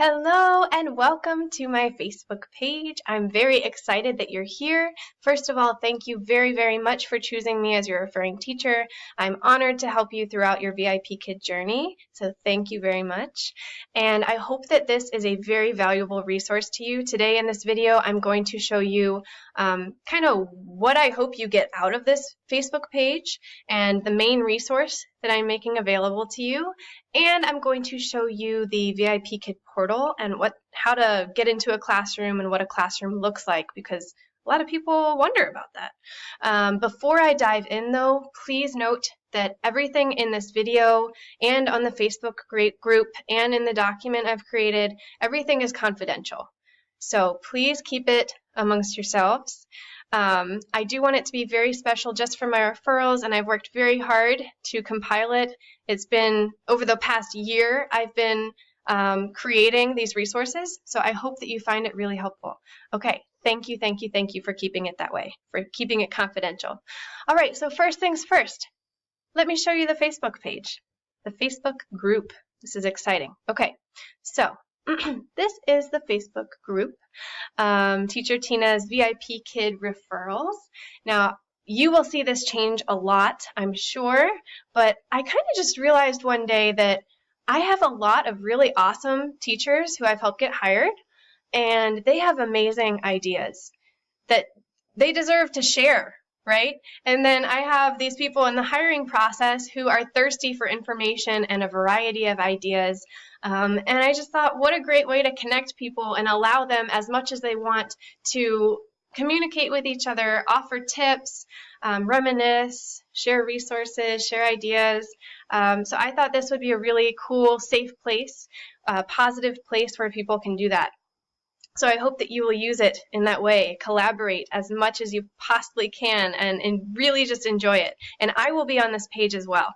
Hello and welcome to my Facebook page. I'm very excited that you're here. First of all, thank you very, very much for choosing me as your referring teacher. I'm honored to help you throughout your VIPKID journey, so thank you very much. And I hope that this is a very valuable resource to you. Today in this video, I'm going to show you kind of what I hope you get out of this Facebook page and the main resource that I'm making available to you. And I'm going to show you the VIPKID portal and how to get into a classroom and what a classroom looks like, because a lot of people wonder about that. Before I dive in though, please note that everything in this video and on the Facebook group and in the document I've created, everything is confidential. So please keep it amongst yourselves. I do want it to be very special just for my referrals, and I've worked very hard to compile it. It's been over the past year I've been creating these resources, so I hope that you find it really helpful. Okay, thank you for keeping it that way, for keeping it confidential. All right, so first things first, let me show you the Facebook page, the Facebook group. This is exciting. Okay, so this is the Facebook group, Teacher Tina's VIPKID Referrals. Now, you will see this change a lot, I'm sure, but I kind of just realized one day that I have a lot of really awesome teachers who I've helped get hired, and they have amazing ideas that they deserve to share, right? And then I have these people in the hiring process who are thirsty for information and a variety of ideas. And I just thought, what a great way to connect people and allow them as much as they want to communicate with each other, offer tips, reminisce, share resources, share ideas. So I thought this would be a really cool, safe place, positive place where people can do that. So I hope that you will use it in that way, collaborate as much as you possibly can, and really just enjoy it. And I will be on this page as well.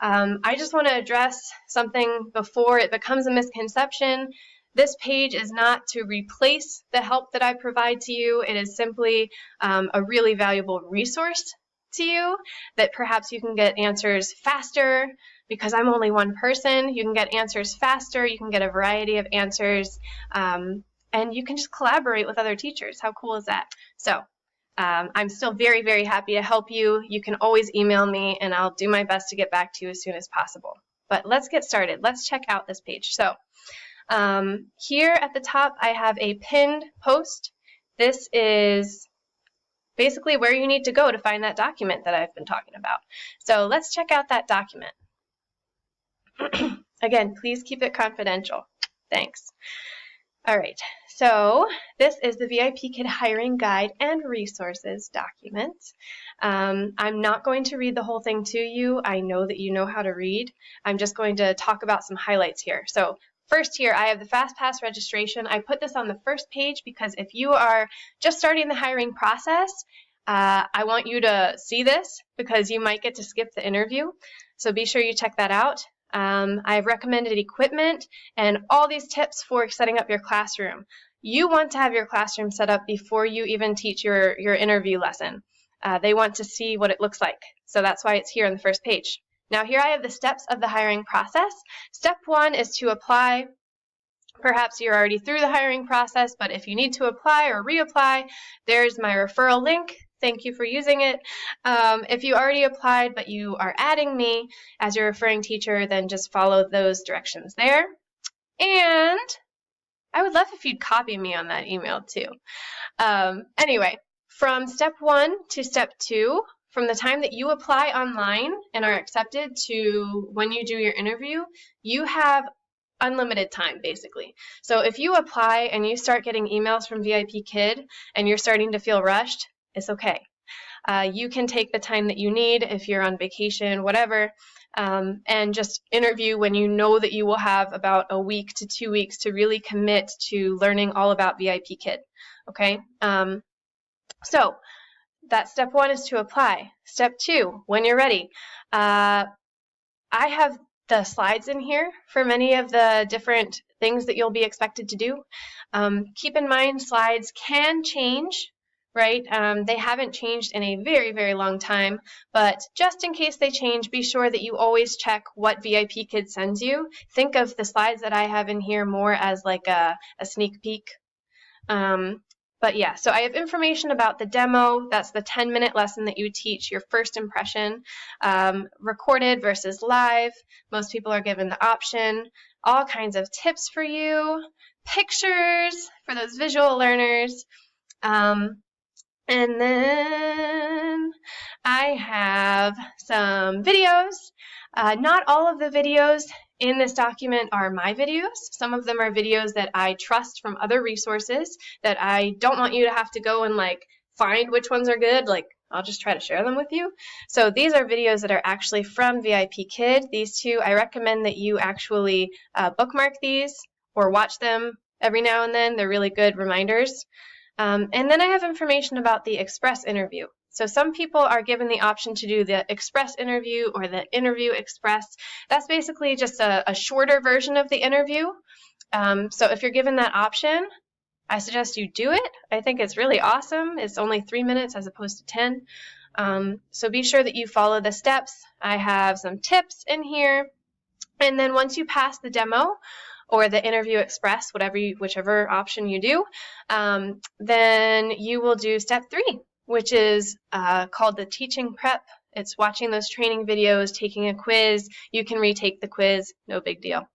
I just want to address something before it becomes a misconception. This page is not to replace the help that I provide to you. It is simply a really valuable resource to you that perhaps you can get answers faster. Because I'm only one person, you can get answers faster, you can get a variety of answers, and you can just collaborate with other teachers. How cool is that? So I'm still very, very happy to help you. You can always email me, and I'll do my best to get back to you as soon as possible. But let's get started. Let's check out this page. So here at the top, I have a pinned post. This is basically where you need to go to find that document that I've been talking about. So let's check out that document. Again, please keep it confidential. Thanks. All right, so this is the VIPKID Hiring Guide and Resources document. I'm not going to read the whole thing to you. I know that you know how to read. I'm just going to talk about some highlights here. So first here, I have the FastPass registration. I put this on the first page because if you are just starting the hiring process, I want you to see this because you might get to skip the interview. So be sure you check that out. I've recommended equipment and all these tips for setting up your classroom. You want to have your classroom set up before you even teach your interview lesson. They want to see what it looks like. So that's why it's here on the first page. Now here I have the steps of the hiring process. Step 1 is to apply. Perhaps you're already through the hiring process, but if you need to apply or reapply, there's my referral link. Thank you for using it. If you already applied but you are adding me as your referring teacher, then just follow those directions there. And I would love if you'd copy me on that email too. Anyway, from step 1 to step 2, from the time that you apply online and are accepted to when you do your interview, you have unlimited time basically. So if you apply and you start getting emails from VIPKID and you're starting to feel rushed, it's okay. You can take the time that you need if you're on vacation, whatever, and just interview when you know that you will have about a week to 2 weeks to really commit to learning all about VIPKID, okay? So that step 1 is to apply. Step 2, when you're ready. I have the slides in here for many of the different things that you'll be expected to do. Keep in mind, slides can change right? They haven't changed in a very, very long time, but just in case they change, be sure that you always check what VIPKID sends you. Think of the slides that I have in here more as like a sneak peek. But yeah, so I have information about the demo. That's the 10-minute lesson that you teach, your first impression, recorded versus live. Most people are given the option. All kinds of tips for you, pictures for those visual learners. And then I have some videos. Not all of the videos in this document are my videos. Some of them are videos that I trust from other resources that I don't want you to have to go and like find which ones are good. Like I'll just try to share them with you. So these are videos that are actually from VIPKID. These two, I recommend that you actually bookmark these or watch them every now and then. They're really good reminders. And then I have information about the Express interview. So some people are given the option to do the Express interview or the Interview Express. That's basically just a shorter version of the interview. So if you're given that option, I suggest you do it. I think it's really awesome. It's only 3 minutes as opposed to 10. So be sure that you follow the steps. I have some tips in here. And then once you pass the demo, or the Interview Express, whichever option you do, then you will do step 3, which is called the teaching prep. It's watching those training videos, taking a quiz. You can retake the quiz, no big deal.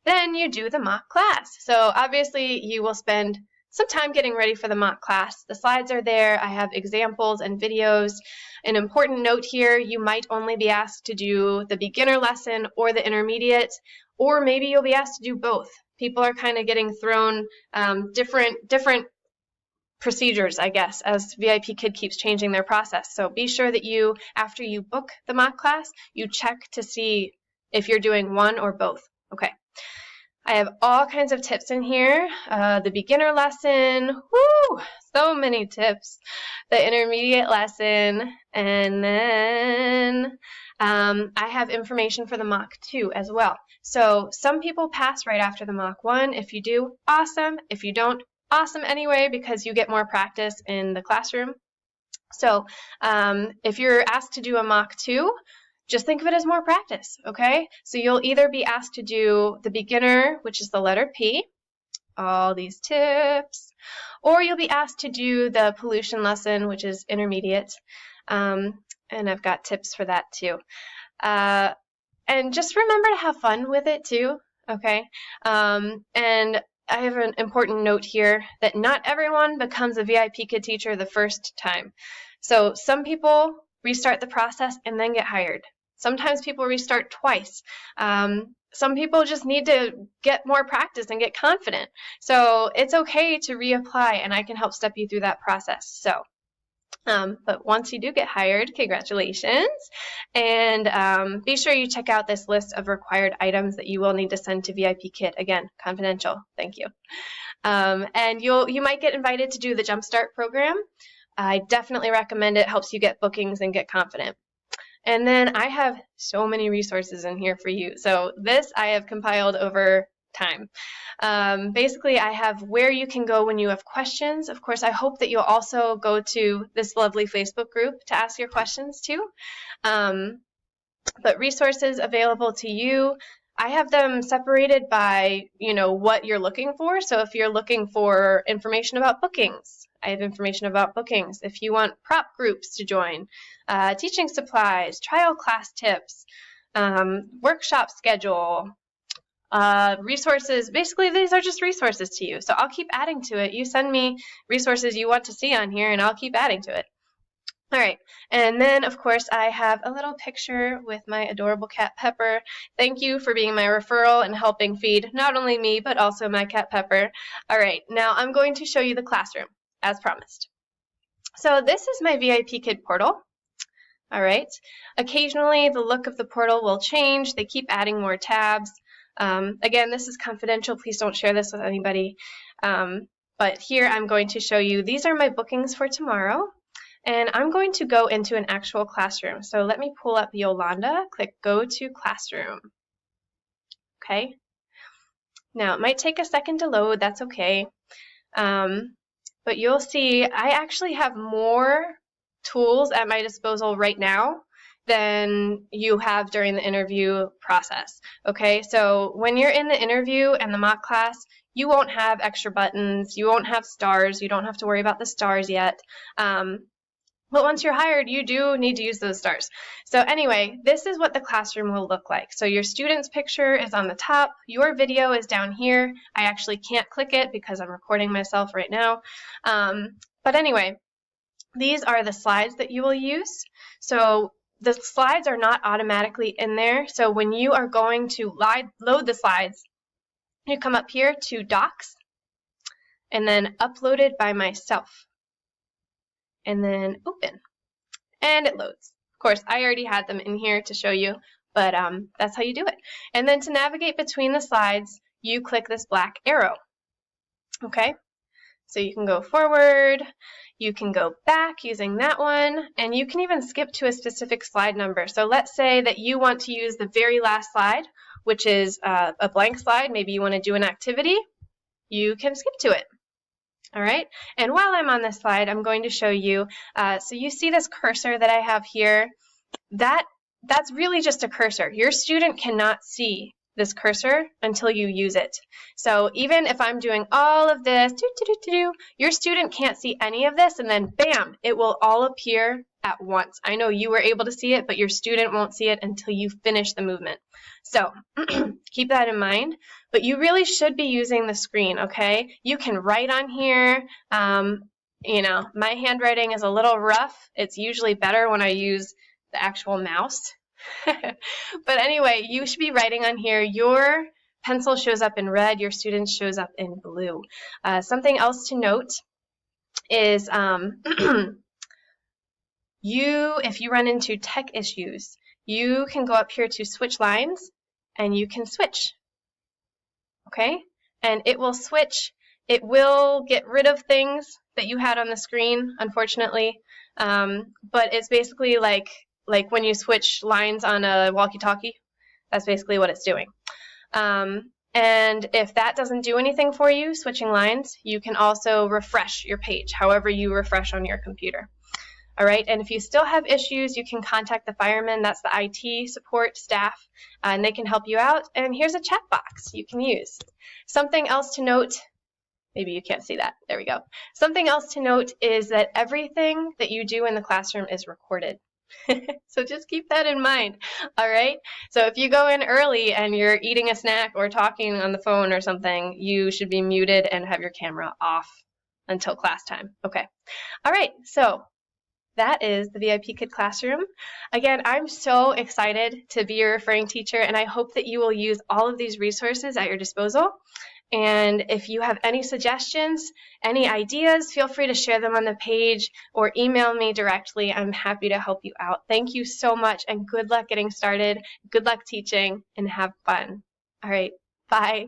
Then you do the mock class. So obviously you will spend some time getting ready for the mock class. The slides are there. I have examples and videos. An important note here, you might only be asked to do the beginner lesson or the intermediate, or maybe you'll be asked to do both. People are kind of getting thrown different procedures, I guess, as VIPKID keeps changing their process. So be sure that you, after you book the mock class, you check to see if you're doing one or both. Okay. I have all kinds of tips in here. The beginner lesson, woo, so many tips. The intermediate lesson, and then I have information for the mock 2 as well. So some people pass right after the mock 1. If you do, awesome. If you don't, awesome anyway, because you get more practice in the classroom. So if you're asked to do a mock 2, just think of it as more practice, okay? So you'll either be asked to do the beginner, which is the letter P, all these tips, or you'll be asked to do the pollution lesson, which is intermediate, and I've got tips for that too. And just remember to have fun with it too, okay? And I have an important note here that not everyone becomes a VIPKID teacher the first time. So some people restart the process and then get hired. Sometimes people restart twice. Some people just need to get more practice and get confident. So it's okay to reapply, and I can help step you through that process. So, but once you do get hired, congratulations. And be sure you check out this list of required items that you will need to send to VIPKID. Again, confidential. Thank you. And you might get invited to do the Jumpstart program. I definitely recommend it. Helps you get bookings and get confident. And then I have so many resources in here for you. So this I have compiled over time. Basically, I have where you can go when you have questions. Of course, I hope that you'll also go to this lovely Facebook group to ask your questions too. But resources available to you, I have them separated by, what you're looking for. So if you're looking for information about bookings, I have information about bookings. If you want prop groups to join, teaching supplies, trial class tips, workshop schedule, resources, basically these are just resources to you. So I'll keep adding to it. You send me resources you want to see on here and I'll keep adding to it. All right, and then of course I have a little picture with my adorable cat Pepper. Thank you for being my referral and helping feed not only me but also my cat Pepper. All right, now I'm going to show you the classroom as promised. So this is my VIPKID portal. All right, occasionally the look of the portal will change. They keep adding more tabs. Again, this is confidential. Please don't share this with anybody. But here I'm going to show you, these are my bookings for tomorrow. And I'm going to go into an actual classroom. So let me pull up Yolanda, click Go to Classroom. Okay. Now it might take a second to load, that's okay. but you'll see I actually have more tools at my disposal right now than you have during the interview process. Okay, so when you're in the interview and the mock class, you won't have extra buttons, you won't have stars, you don't have to worry about the stars yet. But once you're hired, you do need to use those stars. So anyway, this is what the classroom will look like. So your student's picture is on the top. Your video is down here. I actually can't click it because I'm recording myself right now. But anyway, these are the slides that you will use. So the slides are not automatically in there. So when you are going to load the slides, you come up here to Docs, and then Uploaded by Myself, and then Open, and it loads. Of course, I already had them in here to show you, but that's how you do it. And then to navigate between the slides, you click this black arrow. Okay, so you can go forward, you can go back using that one, and you can even skip to a specific slide number. So let's say that you want to use the very last slide, which is a blank slide. Maybe you want to do an activity. You can skip to it. All right, and while I'm on this slide, I'm going to show you, so you see this cursor that I have here, that's really just a cursor. Your student cannot see this cursor until you use it. So even if I'm doing all of this, your student can't see any of this, and then bam, it will all appear at once. I know you were able to see it, but your student won't see it until you finish the movement. So keep that in mind, but you really should be using the screen, okay? You can write on here. You know, my handwriting is a little rough. It's usually better when I use the actual mouse. But anyway, you should be writing on here. Your pencil shows up in red, your student shows up in blue. Something else to note is if you run into tech issues, you can go up here to switch lines and you can switch. Okay? And it will switch. It will get rid of things that you had on the screen, unfortunately. But it's basically like when you switch lines on a walkie-talkie. That's basically what it's doing. And if that doesn't do anything for you, switching lines, you can also refresh your page, however you refresh on your computer. All right, and if you still have issues, you can contact the firemen. That's the IT support staff, and they can help you out. And here's a chat box you can use. Something else to note, maybe you can't see that. There we go. Something else to note is that everything that you do in the classroom is recorded. So just keep that in mind, all right? So if you go in early and you're eating a snack or talking on the phone or something, you should be muted and have your camera off until class time. Okay, all right, so that is the VIPKID classroom. Again, I'm so excited to be your referring teacher, and I hope that you will use all of these resources at your disposal. And if you have any suggestions, any ideas, feel free to share them on the page or email me directly. I'm happy to help you out. Thank you so much, and good luck getting started. Good luck teaching, and have fun. All right, bye.